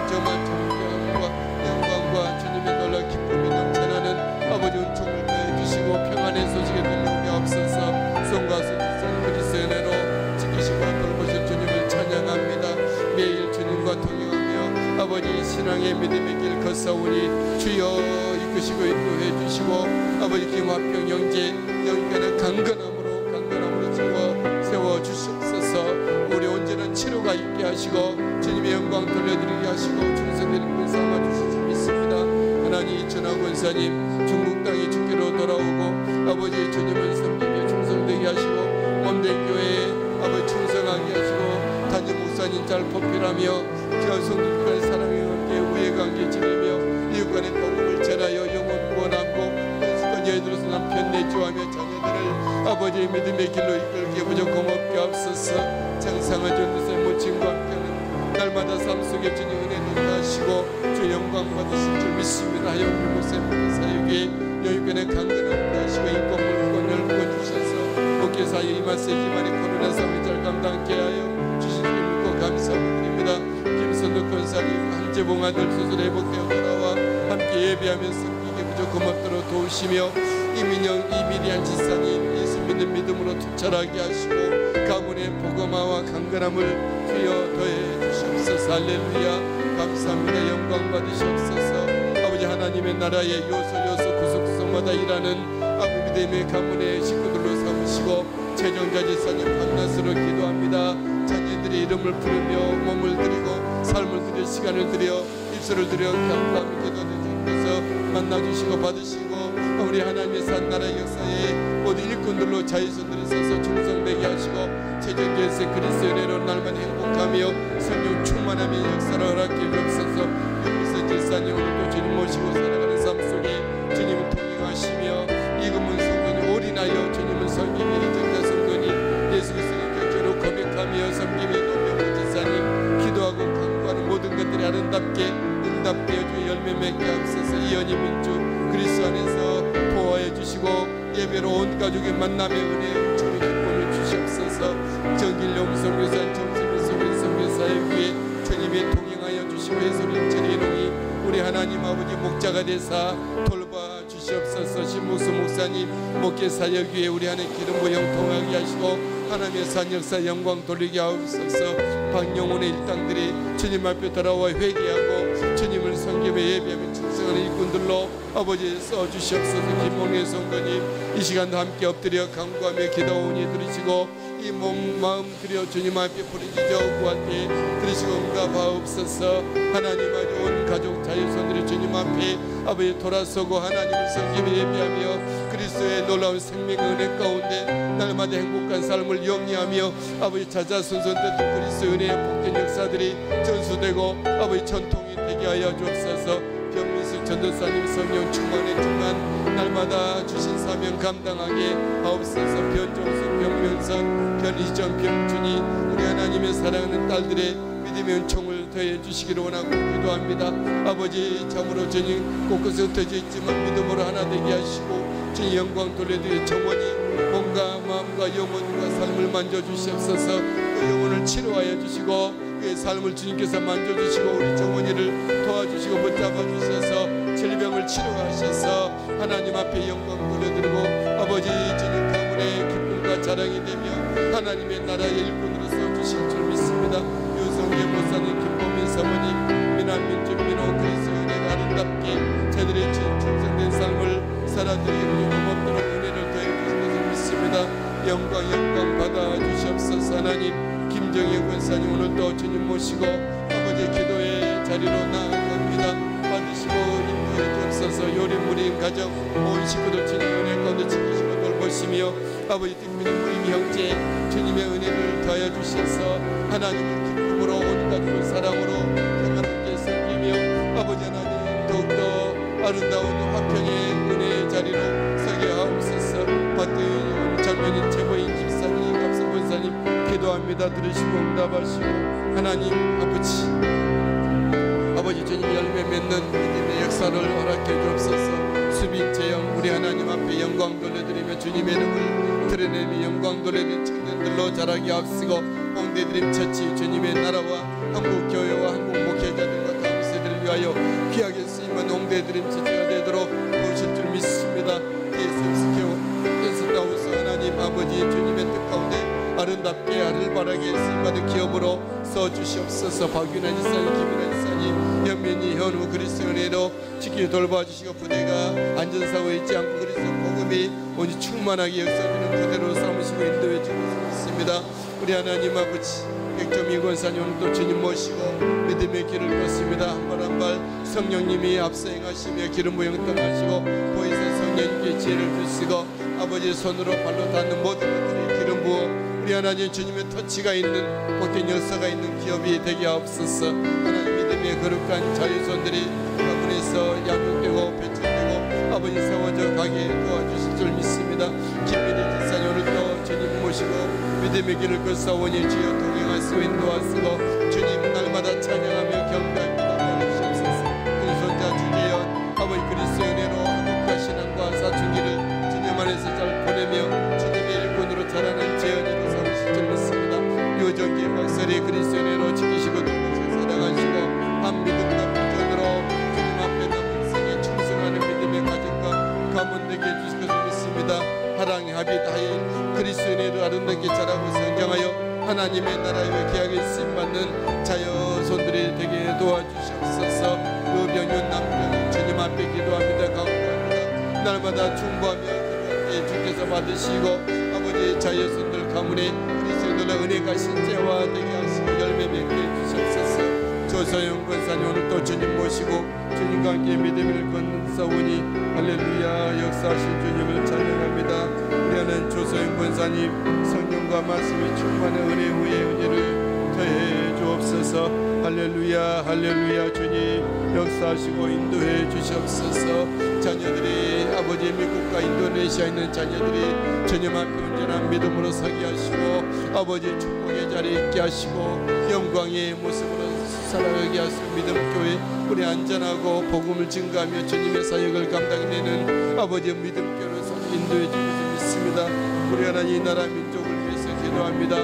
정말 존경과 영광과 주님의 놀라운 기쁨이 넘쳐나는 아버지 은총을 더해 주시고 평안의 소식에 들려오게 하옵소서. 성과 수지선 그리스도의 은혜로 지키시고 돌보실 주님을 찬양합니다. 매일 주님과 동행하며 아버지 신앙의 믿음의 길 걷사오니 주여 이끄시고 인도해 주시고 아버지 김화평 형제 영계는 강건함으로 세워 주시옵소서. 우리 온전한 치료가 있게 하시고 주님의 영광 돌려드리게 하시고 충성되는 분 삼아 주시지 믿습니다. 하나님 전하 권사님 중국 땅이 주께로 돌아오고 아버지 주님을 섬기며 충성되게 하시고 몸된 교회에 아버지 충성하게 하시고 단임 목사님 잘 포필하며 성도들과의 사랑의 관계 우애 관계 지내며 이웃 간의 복음을 전하여 영혼 구원하고 연습관 여인으로서 남편 내조하며 자녀들을 아버지의 믿음의 길로 이끌게 부족 고맙게 하옵소서. 장상한 전도사의 모친과 함께하는 날마다 삶 속에 주님 은혜 넘나하시고 주 영광 받으실 줄 믿습니다. 영민 목사님 사역에 여유권의 강건함을 하시고 인권물권을 부어주셔서 목회 사역 이마세 기만의 코로나 상황을 잘 감당케 하여 주신 줄 믿고 감사드립니다. 김선덕 권사님 한재봉 아들 수술 회복되어 돌아와 함께 예배하며 섬기게 부족 고맙도록 도우시며 이민영 이미리안 지사님 예수 믿는 믿음으로 투철하게 하시고 가문의 복음화와 강건함을 주여 더해 주시옵소서. 할렐루야 감사합니다. 영광 받으시옵소서. 아버지 하나님의 나라의 요소 구석구석마다 일하는 아버지 믿음의 가문의 식구들로 삼으시고 최정자 지사님 밤낮으로 기도합니다. 자녀들의 이름을 부르며 몸을 드리고 삶을 드려 시간을 드려 입술을 드려 감사함 기도드리면서 만나주시고 받으시고 우리 하나님의 산 나라의 역사에 모든 일꾼들로 자유선들이 서서 충성되게 하시고 최정자에서 그리스도의 은혜로 날마다 행복하며 성령 충만하며 역사를 허락해 주옵소서. 유미선 지사님 오늘도 주님 모시고 살아가는 삶 속에 주님을 통행하시며 이금문 성도님 올인하여 주님을 섬기며 정자 성도님 예수 그리스도의 격조로 고백하며 섬기며 노명호 지사님 기도하고 강구하는 모든 것들이 아름답게 응답되어 주 열매 맺게 하옵소서. 이연희 민주 그리스도 안에서 보호해 주시고 예배로 온 가족의 만남의 은혜 은총의 기쁨을 주시옵소서. 정길용 선교사 정수민 선교사의 위에 주님이 동행하여 주시고 해소린 제리농이 우리 하나님 아버지 목자가 되사 돌봐 주시옵소서. 신무수 목사님 목회 사역 위에 우리 하나님 기름 부어 형통하게 하시고 하나님의 산 역사 영광 돌리게 하옵소서. 박영훈의 일당들이 주님 앞에 돌아와 회개하고 주님을 섬기며 예배하며 충성하는 일꾼들로 아버지 써주시옵소서. 김몽래 성도님 이 시간도 함께 엎드려 간구하며 기도하오니 들으시고 이 몸 마음 들여 주님 앞에 부르짖어 구한테 들으시고 응답하옵소서. 하나님 아버지 온 가족 자유선들이 주님 앞에 아버지 돌아서고 하나님을 섬기며 예배하며 그리스도의 놀라운 생명의 은혜 가운데 날마다 행복한 삶을 영위하며 아버지 자자손손들 그리스도의 은혜의 복된 역사들이 전수되고 아버지 전통이 되게 하여 주옵소서. 병민수 전도사님 성령 충만의 중간 날마다 주신 사명 감당하게 하옵소서. 변종수 병명선 변희정 병준이 우리 하나님의 사랑하는 딸들의 믿음의 은총을 더해 주시기를 원하고 기도합니다. 아버지 참으로 주님 곳곳에 흩어져 있지만 믿음으로 하나 되게 하시고 주님 영광 돌려드려 정원이 몸과 마음과 영혼과 삶을 만져주시옵소서. 그 영혼을 치료하여 주시고 그의 삶을 주님께서 만져주시고 우리 정원이를 도와주시고 붙잡아 주셔서 질병을 치료하셔서 하나님 앞에 영광 돌려드리고 아버지 주님 가문의 기쁨과 자랑이 되며 하나님의 나라의 일꾼으로서 주실 줄 믿습니다. 유성계 목사님 김보민 사모님 미남민주 민호 그리스도의 은혜가 아름답게 저들의 충성된 삶을 살아드리고 고맙도록 은혜를 더해 주신 것을 믿습니다. 영광 받아 주시옵소서. 하나님 김정희 권사님 오늘도 주님 모시고 아버지의 기도의 자리로 나아갑니다. 받으시고 인도해 주옵소서. 요리무림 가정 온 식구들 주님 은혜 가운데 지키시고 돌보시며 아버지 특별히 무림 형제 주님의 은혜를 더하여 주셔서 하나님을 기쁨으로 온 가족을 사랑으로 평안하게 섬기며 아버지 하나님 더욱더 아름다운 화평의 은혜의 자리로 서게 하옵소서. 받은 장면인 제보인 집사님 갑성 권사님 기도합니다. 들으시고 응답하시고 하나님 아버지 주님 열매 맺는 믿음의 역사를 허락해 주옵소서. 수빈 재영 우리 하나님 앞에 영광 돌려드리며 주님의 이름을 드러내며 영광 돌리는 청년들로 자라게 앞서고 홍대드림 처치 주님의 나라와 한국 교회와 한국 목회자들과 다음 세대를 위하여 귀하게 쓰임은 홍대드림 처치가 되도록 도우실 줄 믿습니다. 예수스케오 하나님 아버지 주님의 뜻 가운데 아름답게 하늘바라게 쓰임받은 기업으로 써주시옵소서. 박윤환 지사님 김윤환 지사님 현민이 현우 그리스도 은혜로 지키고 돌봐주시고 부대가 안전사고에 있지 않고 그리스도 복음이 오직 충만하게 역사되는 부대로 삼으시고 인도해 주고 있습니다. 우리 하나님 아버지 백점이 권사님 오늘도 주님 모시고 믿음의 길을 걷습니다. 한 발 한 발 성령님이 앞서 행하시며 기름 부영 떠나시고 보이사 성령님께 지혜를 주시고 아버지의 손으로 발로 닿는 모든 것들이 기름 부어 우리 하나님 주님의 터치가 있는 복된 역사가 있는 기업이 되게 하옵소서. 하나님 믿음의 거룩한 자유손들이 가문에서 양육되고 배출되고 아버지 세워져 가게 도와주실 줄 믿습니다. 김민희 집사님 오늘도 주님 모시고 믿음의 길을 걸사오니 주여 동행하시고 인도하시고 주님 날마다 찬양하며 경배합니다. 도와주시옵소서. 공손자 주재현 아버지 그리스도의 은혜로 한국과 신앙과 사춘기를 주님 안에서 잘 보내며 주님의 일꾼으로 자라는 재현이로 삼으실 줄 믿습니다. 요정기 박설이 그리스도의 은혜로 지키시고 돕으시고 사랑하시고 한 믿음과 비전으로 주님 앞에 남은 생에 충성하는 믿음의 가정과 가문 되게 해주실 것을 믿습니다. 하랑 합의 다인 그리스도의 은혜로 아름답게 자라고 성장하여 하나님의 나라에 귀하게 쓰임받는 자녀손들이 되게 도와주시옵소서. 요병윤 남편 주님 앞에 기도합니다. 강구합니다. 날마다 충고하며 기도할 때 주께서 받으시고 아버지 자녀손들 가문에 그리스도의 은혜가 실제화 되게 하시고 열매 맺게 해주시옵소서. 조서영 권사님 오늘도 주님 모시고 주님과 함께 믿음을 걷는 싸우니 할렐루야. 역사하신 주님을 찬양합니다. 우리 하나님 조서영 권사님 성령과 말씀이 충만한 은혜 후에 은혜를 더해 주옵소서. 할렐루야 할렐루야. 주님 역사하시고 인도해 주시옵소서. 자녀들이 아버지 미국과 인도네시아에 있는 자녀들이 주님 앞에 온전한 믿음으로 서게 하시고 아버지 축복의 자리에 있게 하시고 영광의 모습으로 살아가게 하시고 믿음교회 우리 안전하고 복음을 증거하며 주님의 사역을 감당해내는 아버지의 믿음교회로서 인도해 주시기 믿습니다. 우리 하나님 이 나라 민족을 위해서 기도합니다.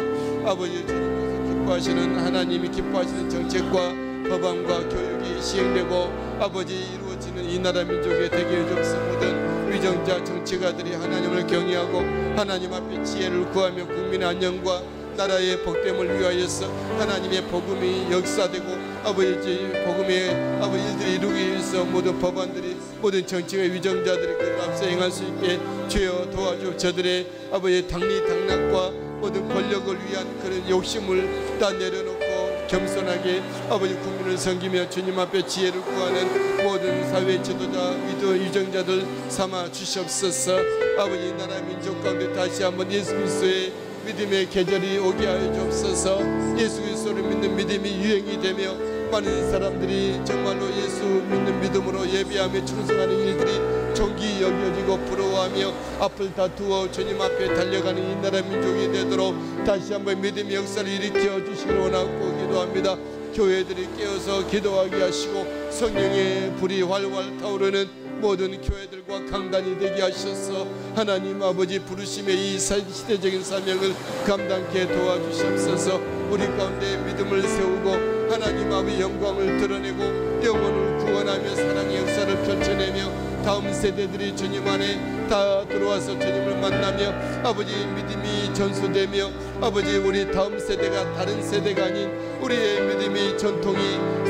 아버지 주님께서 기뻐하시는 하나님이 기뻐하시는 정책과 법안과 교육이 시행되고 아버지 이루어지는 이 나라 민족에 되게 해주옵소서. 모든 위정자 정치가들이 하나님을 경외하고 하나님 앞에 지혜를 구하며 국민의 안녕과 나라의 복됨을 위하여서 하나님의 복음이 역사되고 아버지 복음의 아버지 일들이 이루기 위해서 모든 법안들이 모든 정치의 위정자들이 그 앞서 행할 수 있게 주여 도와주. 저들의 아버지 당리당락과 모든 권력을 위한 그런 욕심을 다 내려놓고 겸손하게 아버지 국민을 섬기며 주님 앞에 지혜를 구하는 모든 사회 지도자 위정자들 삼아 주시옵소서. 아버지 나라 민족 가운데 다시 한번 예수 그리스도의 믿음의 계절이 오게 하여 주옵소서. 예수 그리스도를 믿는 믿음이 유행이 되며 많은 사람들이 정말로 예수 믿는 믿음으로 예배하며 충성하는 일들이 존귀 여겨지고 부러워하며 앞을 다투어 주님 앞에 달려가는 이 나라 민족이 되도록 다시 한번 믿음의 역사를 일으켜 주시기를 원하고 기도합니다. 교회들이 깨어서 기도하게 하시고 성령의 불이 활활 타오르는 모든 교회들과 강단이 되게 하셔서 하나님 아버지 부르심의 이 시대적인 사명을 감당케 도와주시옵소서. 우리 가운데 믿음을 세우고 하나님 아버지 영광을 드러내고 영혼을 구원하며 사랑의 역사를 펼쳐내며 다음 세대들이 주님 안에 다 들어와서 주님을 만나며 아버지 믿음이 전수되며 아버지 우리 다음 세대가 다른 세대가 아닌 우리의 믿음이 전통이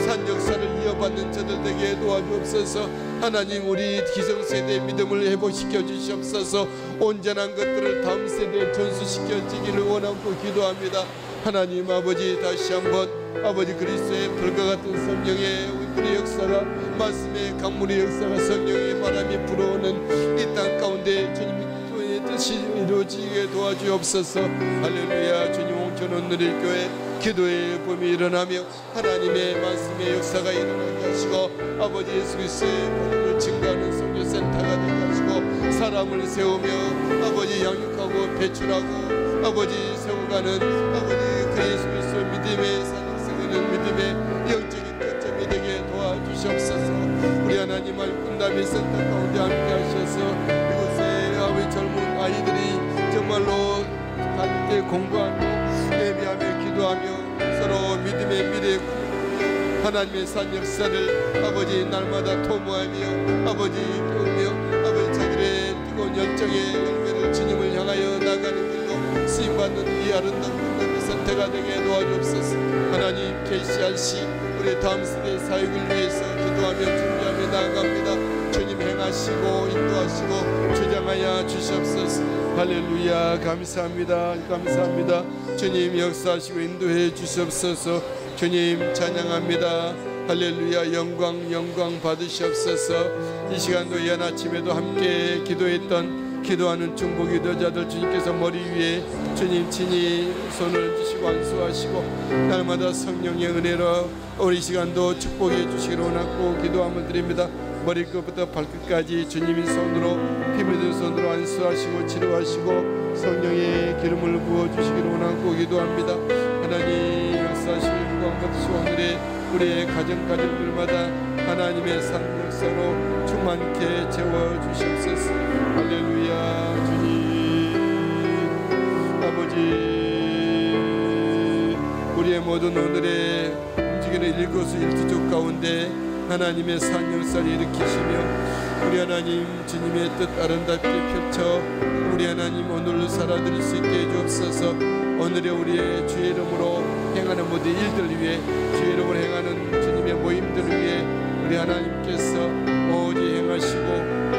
산 역사를 이어받는 저들 되게 도와주옵소서. 하나님 우리 기성세대의 믿음을 회복시켜 주시옵소서. 온전한 것들을 다음 세대에 전수시켜 주기를 원하고 기도합니다. 하나님 아버지 다시 한번 아버지 그리스도의 불과 같은 성령의 우리의 역사가 말씀의 강물의 역사가 성령의 바람이 불어오는 이 땅 가운데 주님의 뜻이 이루어지게 도와주옵소서. 할렐루야. 주님 저는 누리교회 기도의 봄이 일어나며 하나님의 말씀의 역사가 일어나게 하시고 아버지 예수 그리스도의 복음을 증거하는 선교센터가 되게 하시고 사람을 세우며 아버지 양육하고 배출하고 아버지 세워가는 아버지 그 예수 그리스도의 믿음의 사역성하는 믿음의 영적인 거점이 되게 도와주시옵소서. 우리 하나님 말씀담이 센터 가운데 함께 하셔서 이곳에 아버지 젊은 아이들이 정말로 함께 공부하며 예배하며 기도하며 서로 믿음의 미래에 꿈꾸며 하나님의 산 역사를 아버지 날마다 토모하며 아버지 배우며 아버지 자들의 뜨거운 열정의 열매를 주님을 향하여 나가는 길로 쓰임받는 이 아름다운 꿈나무 선택가 되게 도와주옵소서. 하나님 KCRC 우리 다음 세대 사역을 위해서 기도하며 준비하며 나아갑니다. 주님 행하시고 인도하시고 주장하여 주시옵소서. 할렐루야. 감사합니다. 감사합니다. 주님 역사하시고 인도해 주시옵소서. 주님 찬양합니다. 할렐루야. 영광 받으시옵소서. 이 시간도 이한 아침에도 함께 기도하는 중보 기도자들 주님께서 머리 위에 주님 친히 손을 주시고 안수하시고 날마다 성령의 은혜로 우리 시간도 축복해 주시기를 원하고 기도함을 드립니다. 머리끝부터 발끝까지 주님이 손으로 피 묻은 손으로 안수하시고 치료하시고 성령의 기름을 부어주시기를 원하고 기도합니다. 하나님 역사하시고 영광 받으시고 오늘의 우리의 가정들마다 하나님의 산 역사로 충만케 채워주시옵소서. 할렐루야. 주님 아버지 우리의 모든 오늘의 움직이는 일거수일투족 가운데 하나님의 산 역사를 일으키시며 우리 하나님 주님의 뜻 아름답게 펼쳐 우리 하나님 오늘 살아드릴 수 있게 해주옵소서. 오늘의 우리의 주의 이름으로 행하는 모든 일들 위해 주의 이름으로 행하는 주님의 모임들 위해 우리 하나님께서 오직 행하시고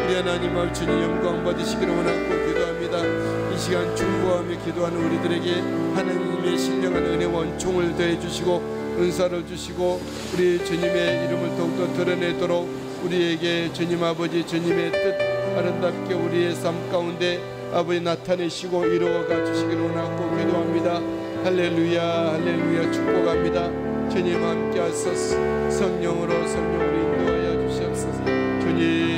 우리 하나님 앞 주님 영광 받으시기를 원하고 기도합니다. 이 시간 중보하며 기도하는 우리들에게 하나님의 신령한 은혜와 은총을 더해 주시고 은사를 주시고 우리 주님의 이름을 더욱더 드러내도록 우리에게 주님 아버지 주님의 뜻 아름답게 우리의 삶 가운데 아버지 나타내시고 이루어가 주시기를 원하고 기도합니다. 할렐루야. 할렐루야. 축복합니다. 주님 함께 하소서. 성령으로 인도하여 주시옵소서. 주님